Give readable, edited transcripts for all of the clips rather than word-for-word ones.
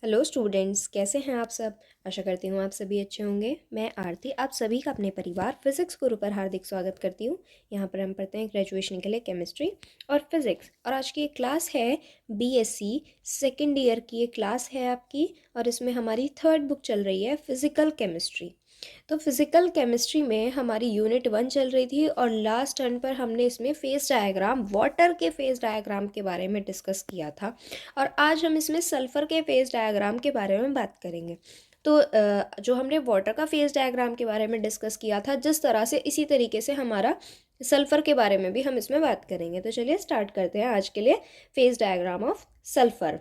Hello students, कैसे हैं आप सब। आशा करती हूँ आप सभी अच्छे होंगे। मैं आरती आप सभी का अपने परिवार फिजिक्स गुरु पर हार्दिक स्वागत करती हूँ। यहाँ पर हम पढ़ते हैं ग्रेजुएशन के लिए केमिस्ट्री और फिज़िक्स। और आज की एक क्लास है बीएससी सेकेंड ईयर की ये क्लास है आपकी, और इसमें हमारी थर्ड बुक चल रही है फिज़िकल केमिस्ट्री। तो फिज़िकल केमिस्ट्री में हमारी यूनिट 1 चल रही थी और लास्ट टर्न पर हमने इसमें फेस डायग्राम, वाटर के फेस डायग्राम के बारे में डिस्कस किया था। और आज हम इसमें सल्फ़र के फेस डायग्राम के बारे में बात करेंगे। तो जो हमने वाटर का फेस डायग्राम के बारे में डिस्कस किया था जिस तरह से, इसी तरीके से हमारा सल्फ़र के बारे में भी हम इसमें बात करेंगे। तो चलिए स्टार्ट करते हैं आज के लिए फेस डायग्राम ऑफ सल्फ़र।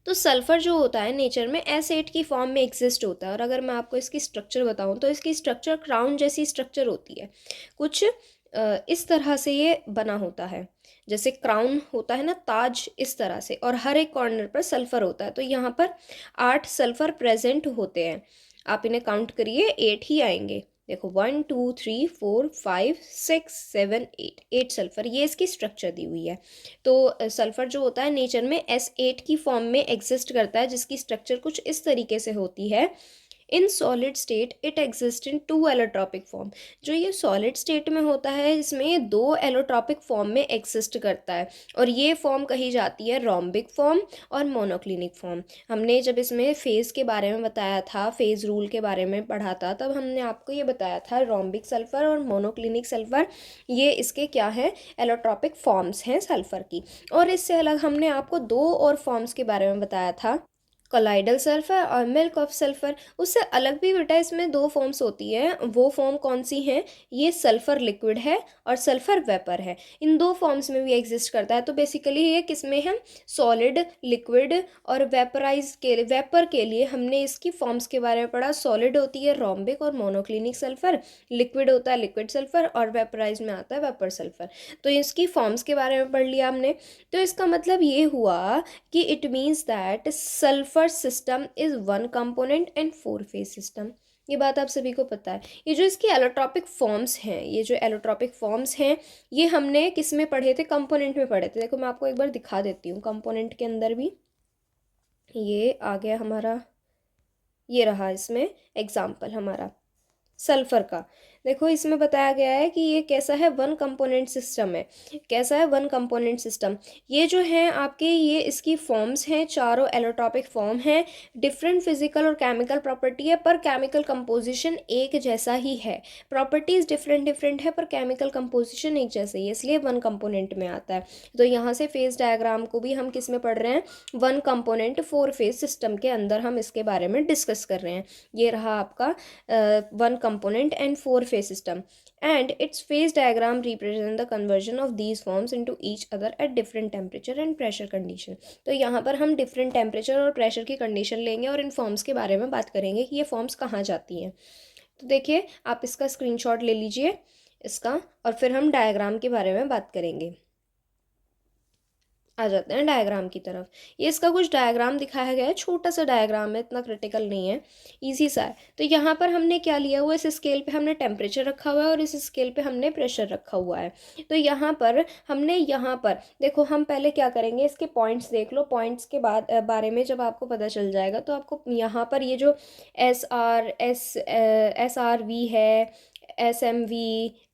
तो सल्फ़र जो होता है नेचर में एस8 की फॉर्म में एग्जिस्ट होता है। और अगर मैं आपको इसकी स्ट्रक्चर बताऊं तो इसकी स्ट्रक्चर क्राउन जैसी स्ट्रक्चर होती है। कुछ इस तरह से ये बना होता है, जैसे क्राउन होता है ना, ताज, इस तरह से। और हर एक कॉर्नर पर सल्फ़र होता है। तो यहाँ पर 8 सल्फ़र प्रेजेंट होते हैं। आप इन्हें काउंट करिए, 8 ही आएंगे। देखो 1 2 3 4 5 6 7 8, 8 सल्फ़र, ये इसकी स्ट्रक्चर दी हुई है। तो सल्फ़र जो होता है नेचर में S8 की फॉर्म में एग्जिस्ट करता है, जिसकी स्ट्रक्चर कुछ इस तरीके से होती है। In solid state it exist in 2 allotropic form. जो ये सॉलिड स्टेट में होता है इसमें ये 2 एलोट्रॉपिक फॉर्म में एग्जिस्ट करता है। और ये फॉर्म कही जाती है रोम्बिक फॉर्म और मोनोक्लिनिक फॉर्म। हमने जब इसमें फेज़ के बारे में बताया था, फेज़ रूल के बारे में पढ़ा था, तब हमने आपको ये बताया था रोम्बिक सल्फ़र और मोनोक्लिनिक सल्फ़र ये इसके क्या है, एलोट्रॉपिक फॉर्म्स हैं सल्फ़र की। और इससे अलग हमने आपको 2 और फॉर्म्स के बारे में बताया था, कोलाइडल सल्फर और मिल्क ऑफ सल्फर। उससे अलग भी बेटा इसमें 2 फॉर्म्स होती है। वो फॉर्म कौन सी हैं, ये सल्फर लिक्विड है और सल्फर वेपर है। इन 2 फॉर्म्स में भी एग्जिस्ट करता है। तो बेसिकली ये किस में है, सॉलिड, लिक्विड और वेपर के लिए हमने इसकी फॉर्म्स के बारे में पढ़ा। सॉलिड होती है रोम्बिक और मोनोक्लिनिक सल्फर, लिक्विड होता है लिक्विड सल्फर और वेपराइज में आता है वेपर सल्फर। तो इसकी फॉर्म्स के बारे में पढ़ लिया हमने। तो इसका मतलब ये हुआ कि it means that sulphur system is 1 component and 4 phase system. ये बात आप सभी को पता है। ये जो इसकी एलोट्रॉपिक फॉर्म्स हैं, ये जो एलोट्रॉपिक फॉर्म्स हैं, ये हमने किस में पढ़े थे, कंपोनेंट में पढ़े थे। देखो मैं आपको एक बार दिखा देती हूँ। कंपोनेंट के अंदर भी ये आ गया हमारा, ये रहा इसमें एग्जाम्पल हमारा सल्फर का। देखो इसमें बताया गया है कि ये कैसा है, 1 कंपोनेंट सिस्टम है। कैसा है, 1 कंपोनेंट सिस्टम। ये जो है आपके, ये इसकी फॉर्म्स हैं, चारों एलोट्रॉपिक फॉर्म हैं। डिफरेंट फिजिकल और केमिकल प्रॉपर्टी है, पर केमिकल कंपोजिशन एक जैसा ही है। प्रॉपर्टीज डिफरेंट डिफरेंट है पर केमिकल कंपोजिशन एक जैसा ही है, इसलिए 1 कंपोनेंट में आता है। तो यहाँ से फेज डायग्राम को भी हम किस में पढ़ रहे हैं, 1 कंपोनेंट 4 फेज सिस्टम के अंदर हम इसके बारे में डिस्कस कर रहे हैं। ये रहा आपका 1 component and 4 phase system, and its phase diagram represent the conversion of these forms into each other at different temperature and pressure condition। तो यहाँ पर हम different temperature और pressure की condition लेंगे और इन forms के बारे में बात करेंगे कि ये forms कहाँ जाती हैं। तो देखिए आप इसका स्क्रीनशॉट ले लीजिए इसका, और फिर हम डायग्राम के बारे में बात करेंगे। आ जाते हैं डायग्राम की तरफ। ये इसका कुछ डायग्राम दिखाया गया है, छोटा सा डायग्राम है, इतना क्रिटिकल नहीं है, इजी सा है। तो यहाँ पर हमने क्या लिया हुआ है, इस स्केल पे हमने टेम्परेचर रखा हुआ है और इस स्केल पे हमने प्रेशर रखा हुआ है। तो यहाँ पर हमने, यहाँ पर देखो हम पहले क्या करेंगे, इसके पॉइंट्स देख लो। पॉइंट्स के बाद बारे में जब आपको पता चल जाएगा तो आपको यहाँ पर ये जो एस आर वी है, SMV,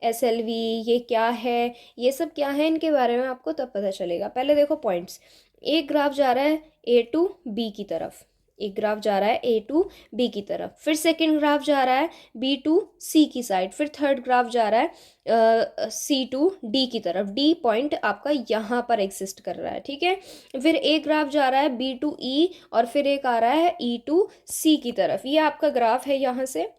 SLV, ये क्या है, ये सब क्या है, इनके बारे में आपको तब पता चलेगा। पहले देखो पॉइंट्स। एक ग्राफ जा रहा है A टू B की तरफ, एक ग्राफ जा रहा है A टू B की तरफ, फिर सेकंड ग्राफ जा रहा है B टू C की साइड, फिर थर्ड ग्राफ जा रहा है C टू D की तरफ। D पॉइंट आपका यहाँ पर एग्जिस्ट कर रहा है, ठीक है। फिर एक ग्राफ जा रहा है B टू E और फिर एक आ रहा है E टू C की तरफ। ये आपका ग्राफ है यहाँ से।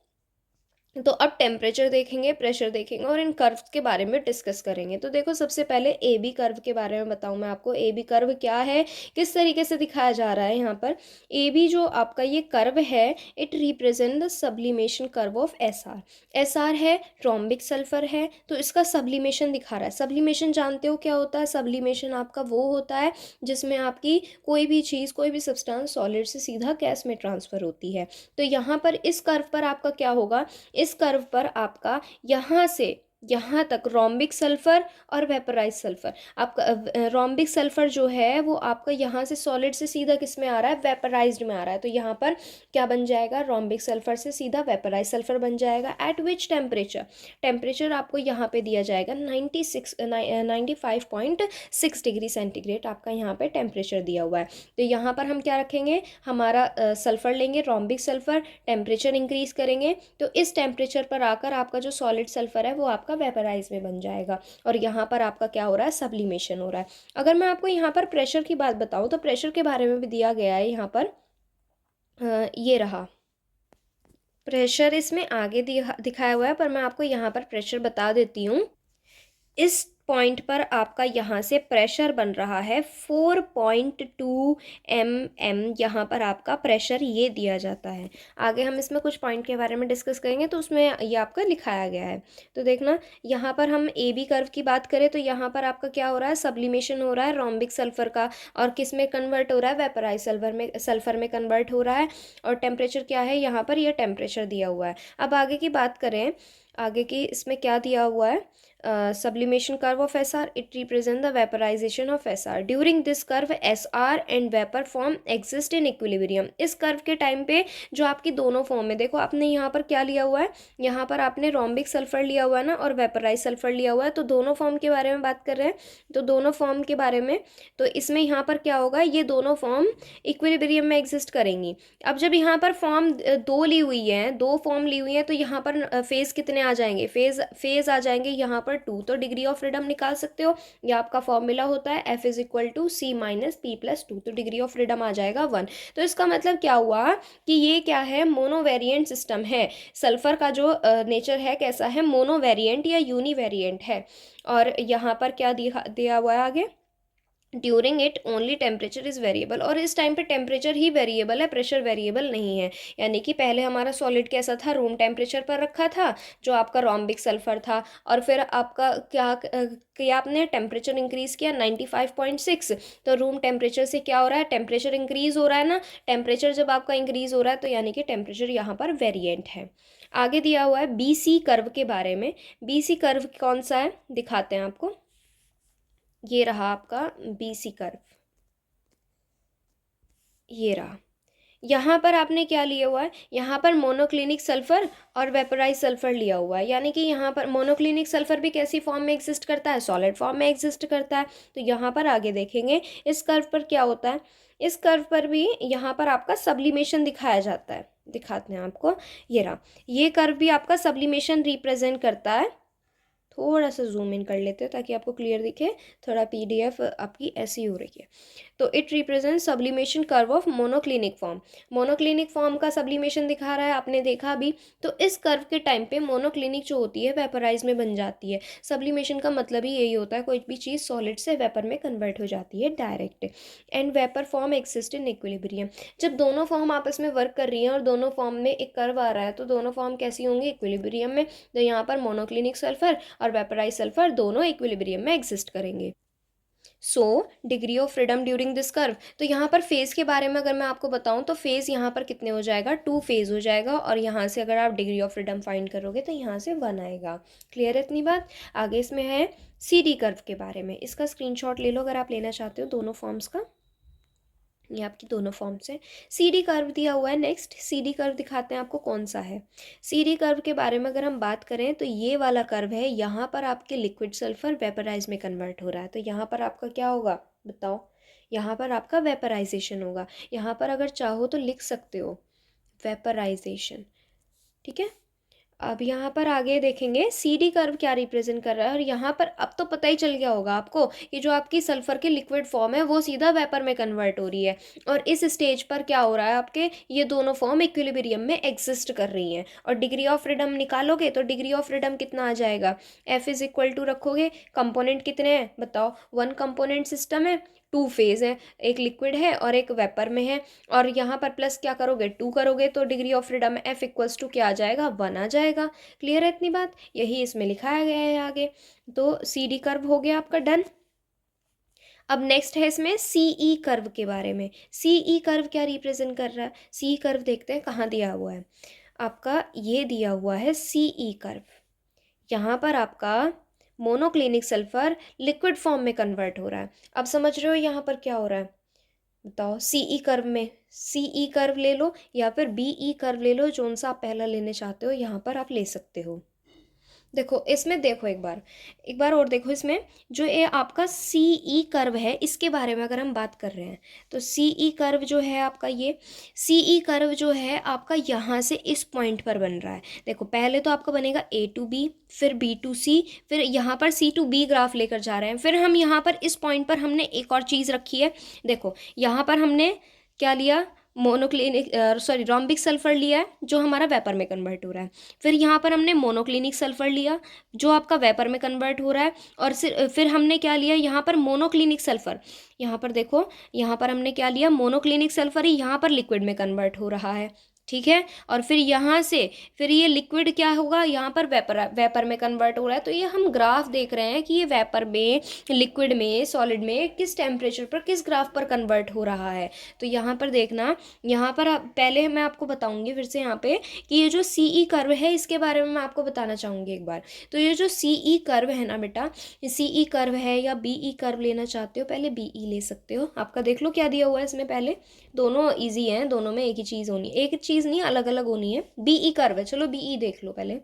तो अब टेम्परेचर देखेंगे, प्रेशर देखेंगे और इन कर्व्स के बारे में डिस्कस करेंगे। तो देखो सबसे पहले ए बी कर्व के बारे में बताऊं मैं आपको। ए बी कर्व क्या है, किस तरीके से दिखाया जा रहा है यहाँ पर। ए बी जो आपका ये कर्व है, it represent the sublimation curve of S R. S R है, ट्रॉम्बिक सल्फर है, तो इसका सब्लिमेशन दिखा रहा है। सब्लिमेशन जानते हो क्या होता है, सब्लिमेशन आपका वो होता है जिसमें आपकी कोई भी चीज़, कोई भी सब्सटेंस सॉलिड से सीधा गैस में ट्रांसफ़र होती है। तो यहाँ पर इस कर्व पर आपका क्या होगा, इस कर्व पर आपका यहाँ से यहाँ तक रोम्बिक सल्फर और वेपराइज सल्फर। आपका रोम्बिक सल्फर जो है वो आपका यहाँ से सॉलिड से सीधा किस में आ रहा है, वेपराइज्ड में आ रहा है। तो यहाँ पर क्या बन जाएगा, रोम्बिक सल्फर से सीधा वेपराइज सल्फर बन जाएगा। एट विच टेम्परेचर, टेम्परेचर आपको यहाँ पे दिया जाएगा 95.6 डिग्री सेंटीग्रेड आपका यहाँ पे टेम्परेचर दिया हुआ है। तो यहाँ पर हम क्या रखेंगे, हमारा सल्फर लेंगे, रोम्बिक सल्फर, टेम्परेचर इंक्रीज करेंगे तो इस टेम्परेचर पर आकर आपका जो सॉलिड सल्फर है वो आपका वेपराइज में बन जाएगा। और यहाँ पर आपका क्या हो रहा है, सब्लिमेशन हो रहा है। अगर मैं आपको यहाँ पर प्रेशर की बात बताऊँ तो प्रेशर के बारे में भी दिया गया है यहाँ पर। ये रहा प्रेशर, इसमें आगे दिखाया हुआ है पर मैं आपको यहाँ पर प्रेशर बता देती हूँ। इस पॉइंट पर आपका यहाँ से प्रेशर बन रहा है 4.2 mm। यहाँ पर आपका प्रेशर ये दिया जाता है। आगे हम इसमें कुछ पॉइंट के बारे में डिस्कस करेंगे तो उसमें ये आपका लिखाया गया है। तो देखना, यहाँ पर हम ए बी कर्व की बात करें तो यहाँ पर आपका क्या हो रहा है, सब्लिमेशन हो रहा है रोम्बिक सल्फर का, और किस में कन्वर्ट हो रहा है, वेपराइज सल्फर में कन्वर्ट हो रहा है। और टेम्परेचर क्या है, यहाँ पर यह टेम्परेचर दिया हुआ है। अब आगे की बात करें, आगे की इसमें क्या दिया हुआ है, sublimation curve of SR, it represent the vaporization of SR during this curve SR and vapor form exist in equilibrium। इस कर्व के टाइम पे जो आपकी दोनों फॉर्म है, देखो आपने यहाँ पर क्या लिया हुआ है, यहाँ पर आपने रोम्बिक सल्फर लिया हुआ है ना और वेपराइज सल्फर लिया हुआ है। तो दोनों फॉर्म के बारे में बात कर रहे हैं, तो दोनों फॉर्म के बारे में, तो इसमें यहाँ पर क्या होगा, ये दोनों फॉर्म इक्विलिब्रियम में एग्जिस्ट करेंगी। अब जब यहाँ पर फॉर्म दो ली हुई है, दो फॉर्म ली हुई है, तो यहाँ पर फेज कितने आ जाएंगे, फेज आ जाएंगे यहाँ पर 2। तो डिग्री ऑफ फ्रीडम निकाल सकते हो, या आपका फॉर्मूला होता है F is equal to C minus P plus 2। तो डिग्री ऑफ फ्रीडम आ जाएगा 1। तो इसका मतलब क्या हुआ कि ये क्या है, मोनोवेरिएंट सिस्टम है। सल्फर का जो नेचर है कैसा है, मोनोवेरिएंट या यूनिवेरिएंट है। और यहाँ पर क्या दिया हुआ है आगे, during it only temperature is variable. और इस टाइम पे टेम्परेचर ही वेरिएबल है, प्रेशर वेरिएबल नहीं है। यानी कि पहले हमारा सॉलिड कैसा था, रूम टेम्परेचर पर रखा था जो आपका रोम्बिक सल्फर था, और फिर आपका क्या किया आपने, टेम्परेचर इंक्रीज़ किया 95.6। तो रूम टेम्परेचर से क्या हो रहा है, टेम्परेचर इंक्रीज़ हो रहा है ना। टेम्परेचर जब आपका इंक्रीज़ हो रहा है तो यानी कि टेम्परेचर यहाँ पर वेरिएंट है। आगे दिया हुआ है BC कर्व के बारे में। BC कर्व कौन सा है, दिखाते हैं आपको। ये रहा आपका BC कर्व, ये रहा। यहाँ पर आपने क्या लिया हुआ है, यहाँ पर मोनोक्लिनिक सल्फर और वेपराइज सल्फर लिया हुआ है। यानी कि यहाँ पर मोनोक्लिनिक सल्फर भी कैसी फॉर्म में एग्जिस्ट करता है, सॉलिड फॉर्म में एग्जिस्ट करता है। तो यहाँ पर आगे देखेंगे इस कर्व पर क्या होता है, इस कर्व पर भी यहाँ पर आपका सब्लिमेशन दिखाया जाता है। दिखाते हैं आपको, ये रहा, ये कर्व भी आपका सब्लिमेशन रिप्रेजेंट करता है। थोड़ा सा जूम इन कर लेते हैं ताकि आपको क्लियर दिखे, थोड़ा PDF आपकी ऐसी हो रही है। तो it represent sublimation curve of monoclinic form. Monoclinic form का सब्लिमेशन दिखा रहा है, आपने देखा भी। तो इस कर्व के टाइम पे मोनोक्लिनिक जो होती है वेपराइज में बन जाती है। सब्लिमेशन का मतलब ही यही होता है, कोई भी चीज़ सॉलिड से वेपर में कन्वर्ट हो जाती है direct. And vapour form exist in equilibrium. जब दोनों फॉर्म आपस में वर्क कर रही हैं और दोनों फॉर्म में एक कर्व आ रहा है तो दोनों फॉर्म कैसी होंगी, इक्विलिब्रियम में। तो यहाँ पर मोनोक्लिनिक सल्फर और वेपराइज सल्फर दोनों इक्विलिब्रियम में एग्जिस्ट करेंगे। So degree of freedom during this curve. तो यहाँ पर फेज के बारे में अगर मैं आपको बताऊँ तो फेज यहाँ पर कितने हो जाएगा, 2 फेज हो जाएगा। और यहाँ से अगर आप डिग्री ऑफ फ्रीडम फाइंड करोगे तो यहाँ से 1 आएगा। क्लियर है इतनी बात। आगे इसमें है CD कर्व के बारे में, इसका स्क्रीनशॉट ले लो अगर आप लेना चाहते हो दोनों फॉर्म्स का। ये आपकी दोनों फॉर्म्स हैं। CD कर्व दिया हुआ है। नेक्स्ट CD कर्व दिखाते हैं आपको कौन सा है। CD कर्व के बारे में अगर हम बात करें तो ये वाला कर्व है, यहाँ पर आपके लिक्विड सल्फर वेपराइज में कन्वर्ट हो रहा है। तो यहाँ पर आपका क्या होगा बताओ, यहाँ पर आपका वेपराइजेशन होगा। यहाँ पर अगर चाहो तो लिख सकते हो वेपराइजेशन, ठीक है। अब यहाँ पर आगे देखेंगे CD कर्व क्या रिप्रेजेंट कर रहा है। और यहाँ पर अब तो पता ही चल गया होगा आपको, ये जो आपकी सल्फर की लिक्विड फॉर्म है वो सीधा वेपर में कन्वर्ट हो रही है। और इस स्टेज पर क्या हो रहा है, आपके ये दोनों फॉर्म इक्विलिब्रियम में एग्जिस्ट कर रही हैं। और डिग्री ऑफ फ्रीडम निकालोगे तो डिग्री ऑफ फ्रीडम कितना आ जाएगा, F इज इक्वल टू रखोगे, कंपोनेंट कितने हैं बताओ, 1 कंपोनेंट सिस्टम है, 2 फेज है, एक लिक्विड है और एक वेपर में है। और यहाँ पर प्लस क्या करोगे, 2 करोगे तो degree of freedom F equals to क्या आ जाएगा, 1 आ जाएगा। क्लियर है इतनी बात, यही इसमें लिखाया गया है आगे। तो CD कर्व हो गया आपका डन। अब नेक्स्ट है इसमें CE कर्व के बारे में। CE कर्व क्या रिप्रेजेंट कर रहा है, CE कर्व देखते हैं कहाँ दिया हुआ है आपका, ये दिया हुआ है CE कर्व। यहाँ पर आपका मोनोक्लिनिक सल्फर लिक्विड फॉर्म में कन्वर्ट हो रहा है। अब समझ रहे हो यहाँ पर क्या हो रहा है? बताओ। सीई कर्व में सीई कर्व ले लो या फिर बीई कर्व ले लो, जोन सा आप पहला लेने चाहते हो यहाँ पर आप ले सकते हो। देखो इसमें, देखो एक बार और देखो इसमें, जो ये आपका सी ई कर्व है इसके बारे में अगर हम बात कर रहे हैं तो सी ई कर्व जो है आपका, ये सी ई कर्व जो है आपका यहाँ से इस पॉइंट पर बन रहा है। देखो पहले तो आपका बनेगा ए टू बी, फिर बी टू सी, फिर यहाँ पर सी टू बी ग्राफ लेकर जा रहे हैं। फिर हम यहाँ पर इस पॉइंट पर हमने एक और चीज़ रखी है। देखो यहाँ पर हमने क्या लिया? मोनोक्लिनिक सॉरी रोम्बिक सल्फर लिया है जो हमारा वेपर में कन्वर्ट हो रहा है। फिर यहाँ पर हमने मोनोक्लिनिक सल्फर लिया जो आपका वेपर में कन्वर्ट हो रहा है। और फिर हमने क्या लिया यहाँ पर? Monoclinic sulphur. यहाँ पर देखो, यहाँ पर हमने क्या लिया? मोनोक्लिनिक सल्फर ही यहाँ पर लिक्विड में कन्वर्ट हो रहा है, ठीक है। और फिर यहाँ से फिर ये लिक्विड क्या होगा? यहाँ पर वेपर में कन्वर्ट हो रहा है। तो ये हम ग्राफ देख रहे हैं कि ये वेपर में, लिक्विड में, सॉलिड में किस टेम्परेचर पर, किस ग्राफ पर कन्वर्ट हो रहा है। तो यहाँ पर देखना, यहाँ पर पहले मैं आपको बताऊंगी फिर से यहाँ पे कि ये जो सी ई कर्व है इसके बारे में मैं आपको बताना चाहूँगी एक बार। तो ये जो सी ई कर्व है ना बेटा, सी ई कर्व है या बी ई कर्व लेना चाहते हो, पहले बी ई ले सकते हो। आपका देख लो क्या दिया हुआ है इसमें पहले। दोनों ईजी हैं, दोनों में एक ही चीज़ होनी, एक चीज़ नहीं, अलग अलग होनी है। बी ई कर्व है, चलो बी ई देख लो पहले।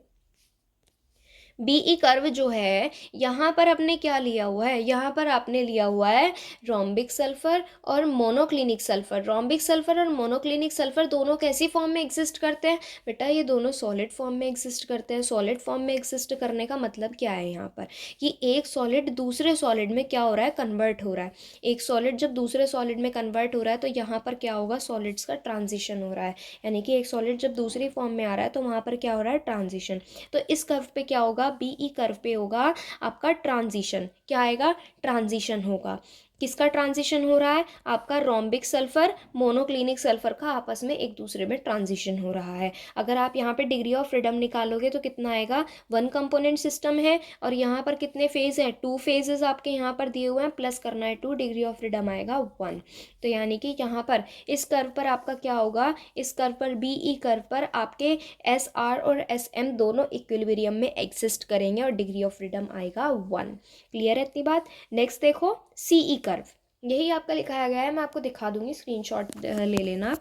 बीई कर्व जो है यहाँ पर आपने क्या लिया हुआ है? यहाँ पर आपने लिया हुआ है रोम्बिक सल्फर और मोनोक्लिनिक सल्फर। रोम्बिक सल्फर और मोनोक्लिनिक सल्फर दोनों कैसी फॉर्म में एग्जिस्ट करते हैं बेटा? ये दोनों सॉलिड फॉर्म में एग्जिस्ट करते हैं। सॉलिड फॉर्म में एग्जिस्ट करने का मतलब क्या है यहाँ पर? कि एक सॉलिड दूसरे सॉलिड में क्या हो रहा है? कन्वर्ट हो रहा है। एक सॉलिड जब दूसरे सॉलिड में कन्वर्ट हो रहा है तो यहाँ पर क्या होगा? सॉलिड्स का ट्रांजिशन हो रहा है। यानी कि एक सॉलिड जब दूसरी फॉर्म में आ रहा है तो वहाँ पर क्या हो रहा है? ट्रांजिशन। तो इस कर्व पे क्या होगा? बीई कर्व पे होगा आपका ट्रांजिशन। क्या आएगा? ट्रांजिशन होगा। किसका ट्रांजिशन हो रहा है? आपका रोम्बिक सल्फर मोनोक्लिनिक सल्फर का आपस में एक दूसरे में ट्रांजिशन हो रहा है। अगर आप यहाँ पे डिग्री ऑफ फ्रीडम निकालोगे तो कितना आएगा? 1 कंपोनेंट सिस्टम है और यहाँ पर कितने फेज हैं? 2 फेजेस आपके यहाँ पर दिए हुए हैं, प्लस करना है 2, डिग्री ऑफ फ्रीडम आएगा 1। तो यानी कि यहाँ पर इस कर्व पर आपका क्या होगा? इस कर्व पर, बीई कर्व पर आपके एस आर और एस एम दोनों इक्विलिब्रियम में एग्जिस्ट करेंगे और डिग्री ऑफ फ्रीडम आएगा 1। क्लियर है इतनी बात? नेक्स्ट देखो सीई कर्व, यही आपका लिखाया गया है, मैं आपको दिखा दूंगी, स्क्रीनशॉट ले लेना।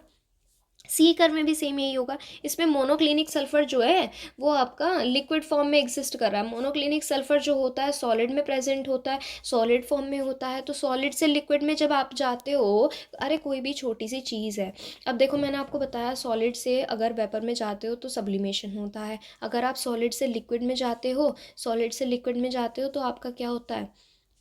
सी कर्व में भी सेम यही होगा। इसमें मोनोक्लिनिक सल्फर जो है वो आपका लिक्विड फॉर्म में एग्जिस्ट कर रहा है। मोनोक्लिनिक सल्फर जो होता है सॉलिड में प्रेजेंट होता है, सॉलिड फॉर्म में होता है। तो सॉलिड से लिक्विड में जब आप जाते हो, अरे कोई भी छोटी सी चीज़ है, अब देखो मैंने आपको बताया सॉलिड से अगर वेपर में जाते हो तो सब्लिमेशन होता है। अगर आप सॉलिड से लिक्विड में जाते हो, सॉलिड से लिक्विड में जाते हो तो आपका क्या होता है?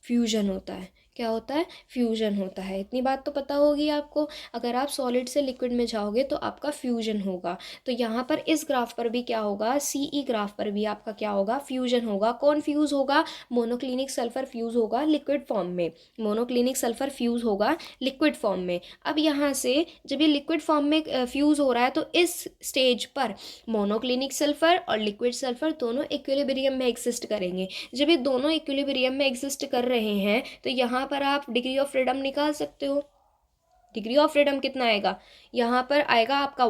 फ्यूजन होता है। क्या होता है? फ्यूजन होता है। इतनी बात तो पता होगी आपको। अगर आप सॉलिड से लिक्विड में जाओगे तो आपका फ्यूजन होगा। तो यहाँ पर इस ग्राफ पर भी क्या होगा? सीई ग्राफ पर भी आपका क्या होगा? फ्यूजन होगा। कौन फ्यूज होगा? मोनोक्लिनिक सल्फर फ्यूज होगा लिक्विड फॉर्म में। मोनोक्लिनिक सल्फर फ्यूज होगा लिक्विड फॉर्म में। अब यहाँ से जब ये लिक्विड फॉर्म में फ्यूज हो रहा है तो इस स्टेज पर मोनोक्लिनिक सल्फर और लिक्विड सल्फर दोनों इक्विलिब्रियम में एग्जिस्ट करेंगे। जब ये दोनों इक्विलिब्रियम में एग्जिस्ट कर रहे हैं तो यहाँ पर आप डिग्री ऑफ फ्रीडम निकाल सकते हो। डिग्री ऑफ फ्रीडम कितना आएगा? यहाँ पर आएगा आपका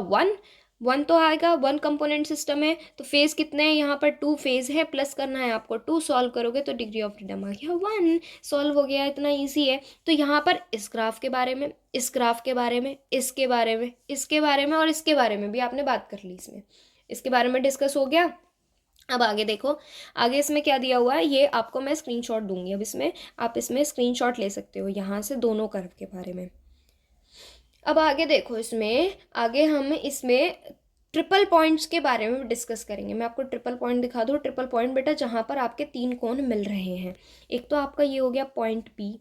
1 तो आएगा। 1 कंपोनेंट सिस्टम है तो फेज कितने हैं? यहाँ पर 2 फेज है, प्लस करना है आपको 2, सॉल्व करोगे तो डिग्री ऑफ फ्रीडम आ गया 1। सॉल्व हो गया, इतना ईजी है। तो यहाँ पर इस ग्राफ के बारे में, इस ग्राफ के बारे में, इसके बारे में, इसके बारे में और इसके बारे में भी आपने बात कर ली। इसमें इसके बारे में डिस्कस हो गया। अब आगे देखो, आगे इसमें क्या दिया हुआ है, ये आपको मैं स्क्रीनशॉट दूंगी। अब इसमें आप इसमें स्क्रीनशॉट ले सकते हो यहाँ से दोनों कर्व के बारे में। अब आगे देखो, इसमें आगे हम इसमें ट्रिपल पॉइंट्स के बारे में डिस्कस करेंगे। मैं आपको ट्रिपल पॉइंट दिखा दूँ। ट्रिपल पॉइंट बेटा जहाँ पर आपके 3 कोण मिल रहे हैं। एक तो आपका ये हो गया पॉइंट पी,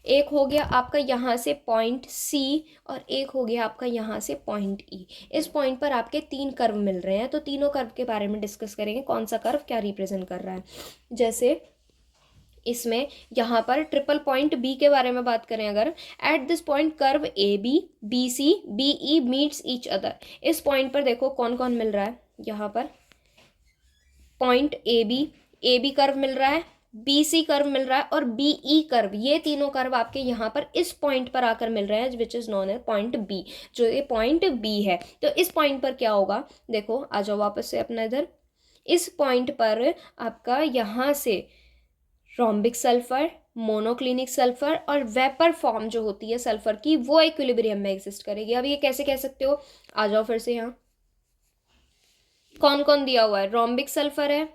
एक हो गया आपका यहाँ से पॉइंट सी और एक हो गया आपका यहाँ से पॉइंट ई। इस पॉइंट पर आपके 3 कर्व मिल रहे हैं। तो तीनों कर्व के बारे में डिस्कस करेंगे, कौन सा कर्व क्या रिप्रेजेंट कर रहा है। जैसे इसमें यहाँ पर ट्रिपल पॉइंट बी के बारे में बात करें अगर, at this point curve A B C B E meets each other. इस पॉइंट पर देखो कौन कौन मिल रहा है। यहाँ पर पॉइंट ए बी कर्व मिल रहा है, बी सी कर्व मिल रहा है और बी ई कर्व। ये तीनों कर्व आपके यहाँ पर इस पॉइंट पर आकर मिल रहे हैं, which is known as point B. जो ये पॉइंट बी है, तो इस पॉइंट पर क्या होगा? देखो आ जाओ वापस से अपना इधर। इस पॉइंट पर आपका यहाँ से रोम्बिक सल्फर, मोनोक्लिनिक सल्फर और वेपर फॉर्म जो होती है सल्फर की वो इक्विलिब्रियम में एग्जिस्ट करेगी। अब ये कैसे कह सकते हो, आ जाओ फिर से यहाँ, कौन कौन दिया हुआ है, रोम्बिक सल्फर है,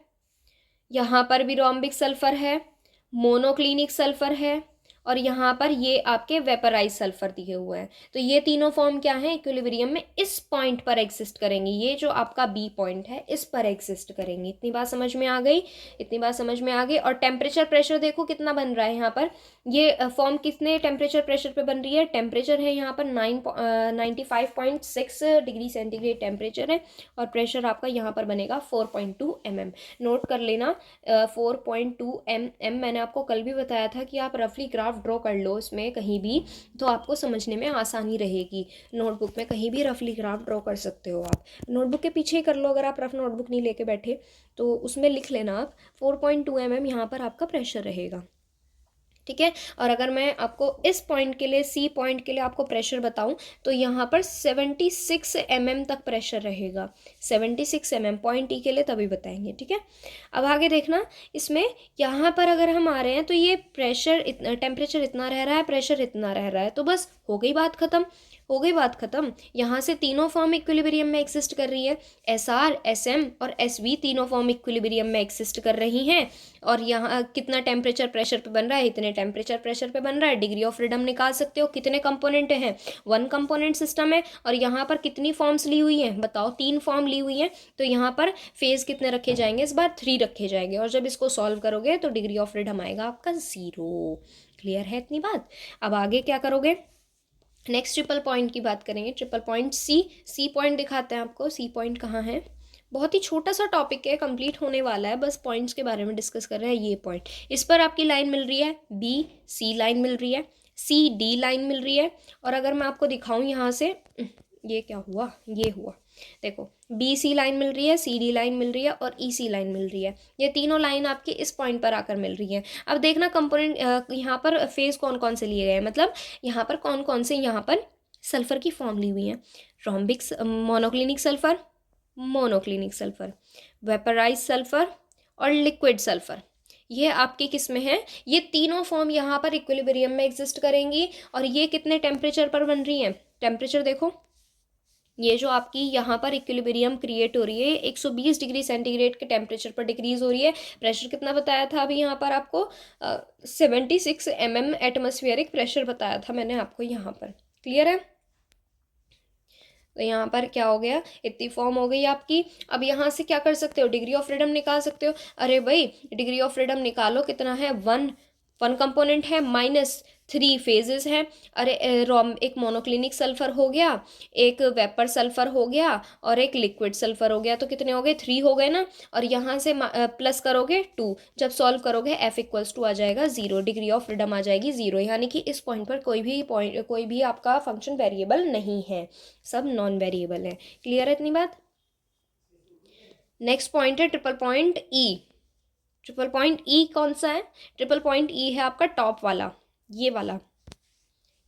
यहाँ पर भी रोम्बिक सल्फर है, मोनोक्लिनिक सल्फर है और यहाँ पर ये आपके वेपराइज सल्फर दिए हुए हैं। तो ये तीनों फॉर्म क्या है, इक्विलिब्रियम में इस पॉइंट पर एग्जिस्ट करेंगी। ये जो आपका बी पॉइंट है इस पर एग्जिस्ट करेंगी। इतनी बात समझ में आ गई, इतनी बात समझ में आ गई। और टेम्परेचर प्रेशर देखो कितना बन रहा है यहाँ पर, ये फॉर्म कितने टेम्परेचर प्रेशर पे बन रही है, टेम्परेचर है यहाँ पर 95.6 डिग्री सेंटीग्रेड टेम्परेचर है और प्रेशर आपका यहाँ पर बनेगा 4.2 mm। नोट कर लेना 4.2 mm। मैंने आपको कल भी बताया था कि आप रफली ग्राफ ड्रॉ कर लो इसमें कहीं भी, तो आपको समझने में आसानी रहेगी। नोटबुक में कहीं भी रफली ग्राफ ड्रॉ कर सकते हो आप, नोटबुक के पीछे ही कर लो। अगर आप रफ नोटबुक नहीं लेके बैठे तो उसमें लिख लेना आप 4.2 mm यहाँ पर आपका प्रेशर रहेगा, ठीक है। और अगर मैं आपको इस पॉइंट के लिए, सी पॉइंट के लिए आपको प्रेशर बताऊं तो यहाँ पर 76 mm तक प्रेशर रहेगा। 76 mm पॉइंट ई के लिए तभी बताएंगे, ठीक है। अब आगे देखना, इसमें यहाँ पर अगर हम आ रहे हैं तो ये प्रेशर इतना, टेम्परेचर इतना रह रहा है, प्रेशर इतना रह रहा है, तो बस हो गई बात ख़त्म, हो गई बात ख़त्म। यहाँ से तीनों फॉर्म इक्विलिब्रियम में एक्सिस्ट कर रही है, SR, SM और SV तीनों फॉर्म इक्विलिब्रियम में एक्सिस्ट कर रही हैं। और यहाँ कितना टेम्परेचर प्रेशर पे बन रहा है, इतने टेम्परेचर प्रेशर पे बन रहा है। डिग्री ऑफ फ्रीडम निकाल सकते हो, कितने कंपोनेंट हैं, 1 कंपोनेंट सिस्टम है। और यहाँ पर कितनी फॉर्म्स ली हुई हैं, बताओ, 3 फॉर्म ली हुई हैं। तो यहाँ पर फेज कितने रखे जाएंगे, इस बार 3 रखे जाएंगे। और जब इसको सॉल्व करोगे तो डिग्री ऑफ फ्रीडम आएगा आपका 0। क्लियर है इतनी बात। अब आगे क्या करोगे, नेक्स्ट ट्रिपल पॉइंट की बात करेंगे। ट्रिपल पॉइंट सी पॉइंट दिखाते हैं आपको। सी पॉइंट कहाँ है, बहुत ही छोटा सा टॉपिक है, कंप्लीट होने वाला है, बस पॉइंट्स के बारे में डिस्कस कर रहे हैं। ये पॉइंट, इस पर आपकी लाइन मिल रही है BC लाइन मिल रही है, CD लाइन मिल रही है। और अगर मैं आपको दिखाऊं यहाँ से, ये क्या हुआ, ये हुआ, देखो BC लाइन मिल रही है, CD लाइन मिल रही है और EC लाइन मिल रही है। ये तीनों लाइन आपके इस पॉइंट पर आकर मिल रही है। अब देखना कंपोनेंट, यहाँ पर फेज कौन कौन से लिए गए हैं, मतलब यहाँ पर कौन कौन से यहाँ पर सल्फर की फॉर्म ली हुई है, rhombic, monoclinic sulphur, monoclinic sulphur, vaporise sulphur और लिक्विड सल्फर। ये आपकी किस में है, ये तीनों फॉर्म यहाँ पर इक्विलिब्रियम में एग्जिस्ट करेंगी। और ये कितने टेम्परेचर पर बन रही हैं, टेम्परेचर देखो, ये जो आपकी यहाँ पर इक्विलिब्रियम क्रिएट हो रही है 120 डिग्री सेंटीग्रेड के टेम्परेचर पर डिक्रीज हो रही है। प्रेशर कितना बताया था अभी यहाँ पर आपको, 76 mm एटमॉस्फेरिक प्रेशर बताया था मैंने आपको यहाँ पर। क्लियर है। तो यहाँ पर क्या हो गया, इतनी फॉर्म हो गई आपकी। अब यहाँ से क्या कर सकते हो, डिग्री ऑफ फ्रीडम निकाल सकते हो। अरे भाई डिग्री ऑफ फ्रीडम निकालो, कितना है, 1 कंपोनेंट है, -3 फेजेस हैं। अरे एक मोनोक्लिनिक सल्फर हो गया, एक वेपर सल्फर हो गया और एक लिक्विड सल्फर हो गया। तो कितने हो गए, 3 हो गए ना। और यहाँ से प्लस करोगे 2, जब सॉल्व करोगे F = आ जाएगा 0, डिग्री ऑफ फ्रीडम आ जाएगी 0। यानी कि इस पॉइंट पर कोई भी आपका फंक्शन वेरिएबल नहीं है, सब नॉन वेरिएबल है। क्लियर है इतनी बात। नेक्स्ट पॉइंट है triple point E। Triple point E कौन सा है, ट्रिपल पॉइंट E है आपका टॉप वाला, ये वाला,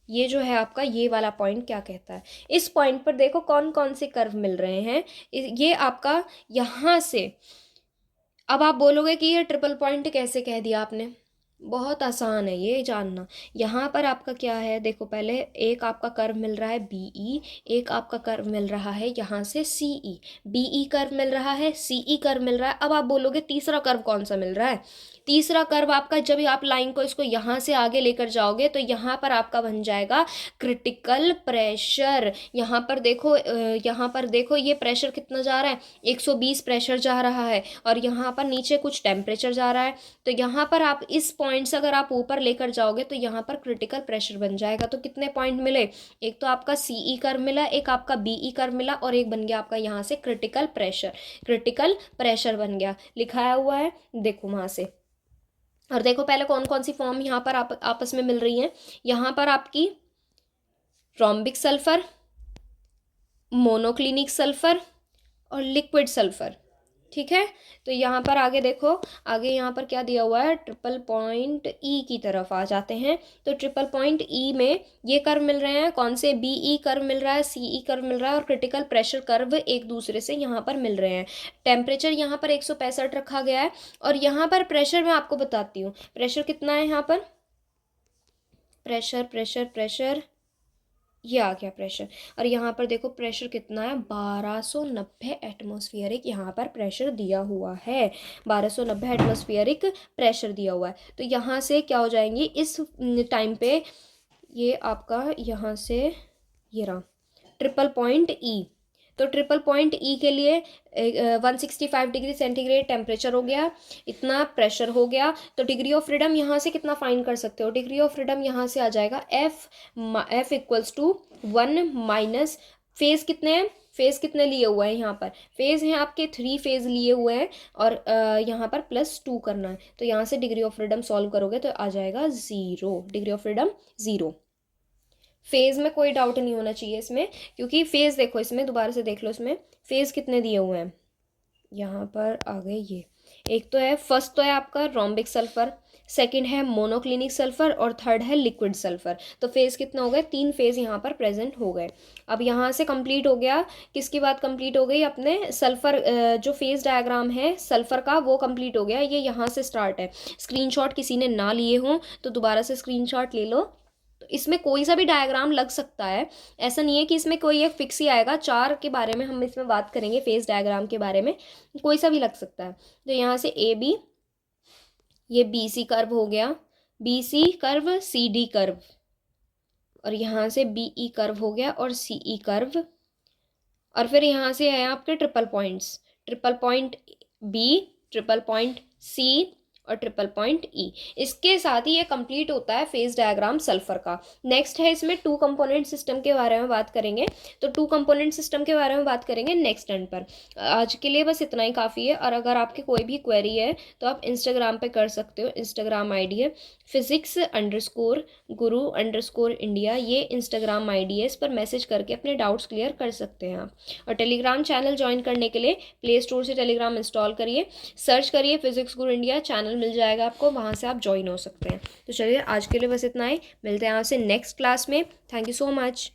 ये जो है आपका ये वाला पॉइंट क्या कहता है। इस पॉइंट पर देखो कौन कौन से कर्व मिल रहे हैं, ये आपका यहाँ से। अब आप बोलोगे कि ये ट्रिपल पॉइंट कैसे कह दिया आपने, बहुत आसान है ये जानना। यहाँ पर आपका क्या है, देखो पहले एक आपका कर्व मिल रहा है BE, एक आपका कर्व मिल रहा है यहाँ से CE, BE कर्व मिल रहा है, CE कर्व मिल रहा है। अब आप बोलोगे तीसरा कर्व कौन सा मिल रहा है, तीसरा कर्व आपका, जब आप लाइन को इसको यहाँ से आगे लेकर जाओगे तो यहाँ पर आपका बन जाएगा क्रिटिकल प्रेशर। यहाँ पर देखो, यहाँ पर देखो ये प्रेशर कितना जा रहा है, 120 प्रेशर जा रहा है और यहाँ पर नीचे कुछ टेम्परेचर जा रहा है। तो यहाँ पर आप इस पॉइंट से अगर आप ऊपर लेकर जाओगे तो यहाँ पर क्रिटिकल प्रेशर बन जाएगा। तो कितने पॉइंट मिले, एक तो आपका CE कर्व मिला, एक आपका BE कर्व मिला और एक बन गया आपका यहाँ से क्रिटिकल प्रेशर। क्रिटिकल प्रेशर बन गया, लिखाया हुआ है देखो वहाँ से। और देखो पहले कौन कौन सी फॉर्म यहाँ पर आपस में मिल रही हैं। यहाँ पर आपकी रोम्बिक सल्फर, मोनोक्लिनिक सल्फर और लिक्विड सल्फर, ठीक है। तो यहाँ पर आगे देखो, आगे यहाँ पर क्या दिया हुआ है, ट्रिपल पॉइंट ई की तरफ आ जाते हैं। तो ट्रिपल पॉइंट ई में ये कर्व मिल रहे हैं, कौन से, बी ई कर्व मिल रहा है, सी ई कर्व मिल रहा है और क्रिटिकल प्रेशर कर्व एक दूसरे से यहाँ पर मिल रहे हैं। टेम्परेचर यहाँ पर 165 रखा गया है और यहाँ पर प्रेशर मैं आपको बताती हूँ, प्रेशर कितना है यहाँ पर, प्रेशर प्रेशर प्रेशर, ये आ गया प्रेशर। और यहाँ पर देखो प्रेशर कितना है, 1290 एटमॉस्फेरिक यहाँ पर प्रेशर दिया हुआ है, 1290 एटमॉस्फेरिक प्रेशर दिया हुआ है। तो यहाँ से क्या हो जाएंगी इस टाइम पे, ये आपका यहाँ से ये रहा ट्रिपल पॉइंट ई। तो ट्रिपल पॉइंट ई के लिए 165 डिग्री सेंटीग्रेड टेम्परेचर हो गया, इतना प्रेशर हो गया। तो डिग्री ऑफ फ्रीडम यहाँ से कितना फाइंड कर सकते हो, डिग्री ऑफ फ्रीडम यहाँ से आ जाएगा F equals to 1 minus phase कितने हैं, फेज कितने लिए हुए हैं यहाँ पर, फेज हैं आपके 3 फेज लिए हुए हैं और यहाँ पर +2 करना है। तो यहाँ से डिग्री ऑफ फ्रीडम सॉल्व करोगे तो आ जाएगा 0, डिग्री ऑफ फ्रीडम 0। फेज में कोई डाउट नहीं होना चाहिए इसमें, क्योंकि फेज देखो इसमें दोबारा से देख लो, इसमें फेज कितने दिए हुए हैं, यहाँ पर आ गए ये, एक तो है, फर्स्ट तो है आपका रोम्बिक सल्फर, सेकंड है मोनोक्लिनिक सल्फर और थर्ड है लिक्विड सल्फर। तो फेज कितना हो गए, 3 फेज यहाँ पर प्रेजेंट हो गए। अब यहाँ से कंप्लीट हो गया, किसकी बात कंप्लीट हो गई, अपने सल्फर जो फेज डायग्राम है सल्फर का वो कंप्लीट हो गया, ये यहाँ से स्टार्ट है। स्क्रीनशॉट किसी ने ना लिए हों तो दोबारा से स्क्रीनशॉट ले लो। तो इसमें कोई सा भी डायग्राम लग सकता है, ऐसा नहीं है कि इसमें कोई एक फिक्स ही आएगा, 4 के बारे में हम इसमें बात करेंगे, फेज डायग्राम के बारे में, कोई सा भी लग सकता है। तो यहाँ से ए बी, ये बी सी कर्व हो गया, B C curve, C D curve, और यहाँ से बी ई कर्व हो गया और सी ई कर्व। और फिर यहाँ से है आपके triple points, triple point B, triple point C और ट्रिपल पॉइंट ई। इसके साथ ही ये कंप्लीट होता है फेज डायग्राम सल्फर का। नेक्स्ट है इसमें 2 कंपोनेंट सिस्टम के बारे में बात करेंगे, तो 2 कंपोनेंट सिस्टम के बारे में बात करेंगे नेक्स्ट एंड पर। आज के लिए बस इतना ही काफ़ी है। और अगर आपकी कोई भी क्वेरी है तो आप इंस्टाग्राम पे कर सकते हो, इंस्टाग्राम आईडी है physics_guru_India, ये इंस्टाग्राम आईडी है, इस पर मैसेज करके अपने डाउट्स क्लियर कर सकते हैं आप। और टेलीग्राम चैनल ज्वाइन करने के लिए प्ले स्टोर से टेलीग्राम इंस्टॉल करिए, सर्च करिए फिजिक्स गुरु इंडिया, चैनल मिल जाएगा आपको, वहाँ से आप ज्वाइन हो सकते हैं। तो चलिए आज के लिए बस इतना ही, मिलते हैं आपसे नेक्स्ट क्लास में। Thank you so much.